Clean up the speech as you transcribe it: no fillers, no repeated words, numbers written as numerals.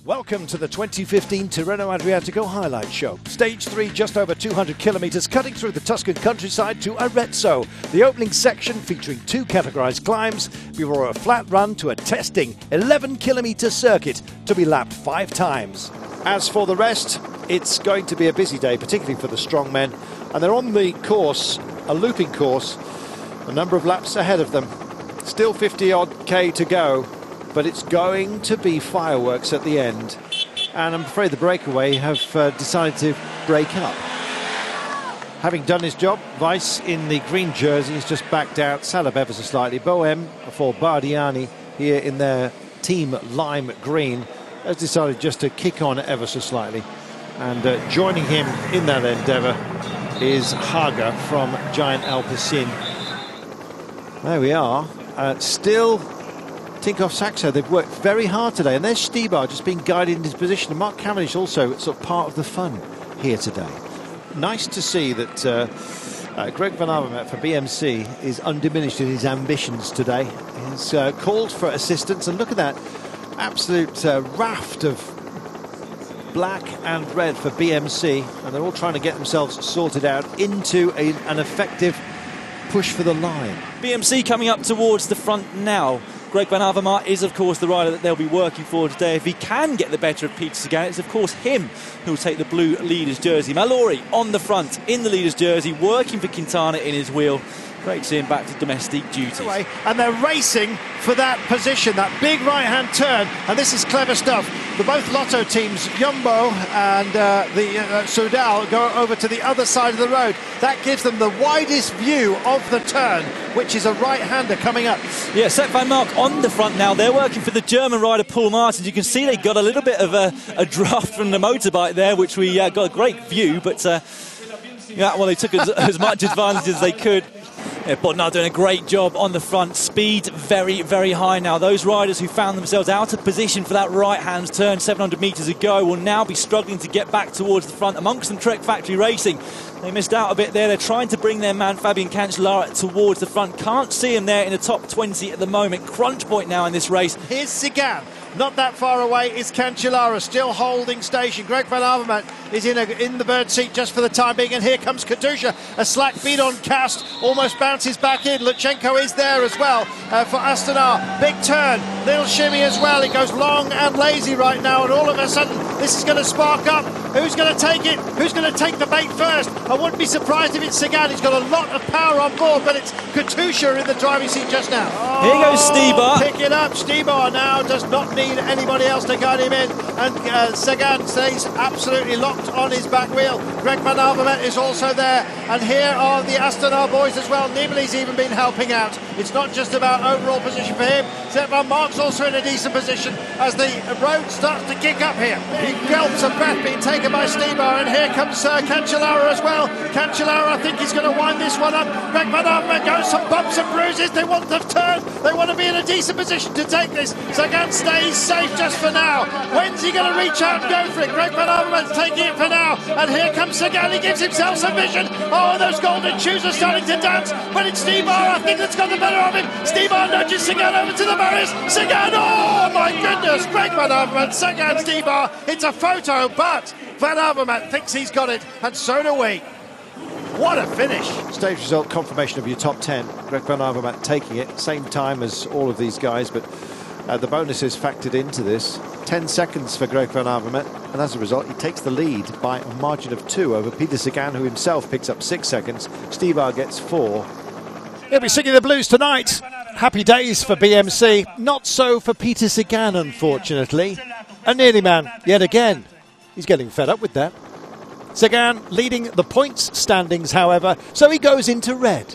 Welcome to the 2015 Tirreno-Adriatico highlight show. Stage 3, just over 200 kilometres, cutting through the Tuscan countryside to Arezzo. The opening section featuring 2 categorised climbs before a flat run to a testing 11-kilometre circuit to be lapped 5 times. As for the rest, it's going to be a busy day, particularly for the strongmen. And they're on the course, a looping course, a number of laps ahead of them. Still 50-odd K to go. But it's going to be fireworks at the end. And I'm afraid the breakaway have decided to break up. Having done his job, Weiss in the green jersey has just backed out. Salab ever so slightly. Bohem for Bardiani here in their team lime green has decided just to kick on ever so slightly. And joining him in that endeavour is Haga from Giant Alpecin. There we are. Still Tinkoff Saxo, they've worked very hard today, and there's Stybar just being guided in his position, and Mark Cavendish also sort of part of the fun here today. Nice to see that Greg Van Avermaet for BMC is undiminished in his ambitions today. He's called for assistance, and look at that absolute raft of black and red for BMC, and they're all trying to get themselves sorted out into an effective push for the line. BMC coming up towards the front now. Greg Van Avermaet is, of course, the rider that they'll be working for today. If he can get the better of Peter Sagan, it's, of course, him who will take the blue leader's jersey. Mallory on the front in the leader's jersey, working for Quintana in his wheel. Great to see him back to domestic duties. And they're racing for that position, that big right-hand turn, and this is clever stuff. For both Lotto teams, Jumbo and Soudal go over to the other side of the road. That gives them the widest view of the turn, which is a right-hander coming up. Yeah, Sepp Van Mark on the front now. They're working for the German rider Paul Martins. You can see they got a little bit of a draft from the motorbike there, which we got a great view, but yeah, well, they took as much advantage as they could. Yeah, Bodnar doing a great job on the front. Speed very, very high now. Those riders who found themselves out of position for that right-hand turn 700 metres ago will now be struggling to get back towards the front. Amongst them, Trek Factory Racing. They missed out a bit there. They're trying to bring their man Fabian Cancellara towards the front. Can't see him there in the top 20 at the moment. Crunch point now in this race. Here's Sagan. Not that far away is Cancellara, still holding station. Greg Van Avermaet is in the bird seat just for the time being, and here comes Katusha. A slack beat on Cast, almost bounces back in. Lutsenko is there as well for Astana. Big turn, little shimmy as well. It goes long and lazy right now, and all of a sudden this is going to spark up. Who's going to take it? Who's going to take the bait first? I wouldn't be surprised if it's Sagan. He's got a lot of power on board, but it's Katusha in the driving seat just now. Here goes Stybar. Pick it up. Stybar now does not need anybody else to guide him in, and Sagan stays absolutely locked on his back wheel. Greg Van Avermaet is also there, and here are the Astana boys as well. Nibali's even been helping out. It's not just about overall position for him. Sepp Van Mark's also in a decent position as the road starts to kick up here. Big gulps of breath being taken by Stybar, and here comes Cancellara as well. Cancellara, I think he's going to wind this one up. Greg Van Avermaet goes some bumps and bruises. They want to turn. They want to be in a decent position to take this. Sagan stays safe just for now. When's he going to reach out and go for it? Greg Van Avermaet's taking it for now, and here comes Sagan. He gives himself some vision. Oh, those golden shoes are starting to dance, but it's Stybar, I think, that's got the better of him. Stybar nudges Sagan over to the barriers. Sagan, oh my goodness! Greg Van Avermaet, Sagan, Stybar. It's a photo, but Van Avermaet thinks he's got it, and so do we. What a finish. Stage result confirmation of your top 10. Greg Van Avermaet taking it, same time as all of these guys, but the bonus is factored into this. 10 seconds for Greg Van Avermaet, and as a result he takes the lead by a margin of 2 over Peter Sagan, who himself picks up 6 seconds. Stybar gets 4. He'll be singing the blues tonight. Happy days for BMC. Not so for Peter Sagan, unfortunately. A nearly man yet again. He's getting fed up with that. Sagan leading the points standings, however, so he goes into red.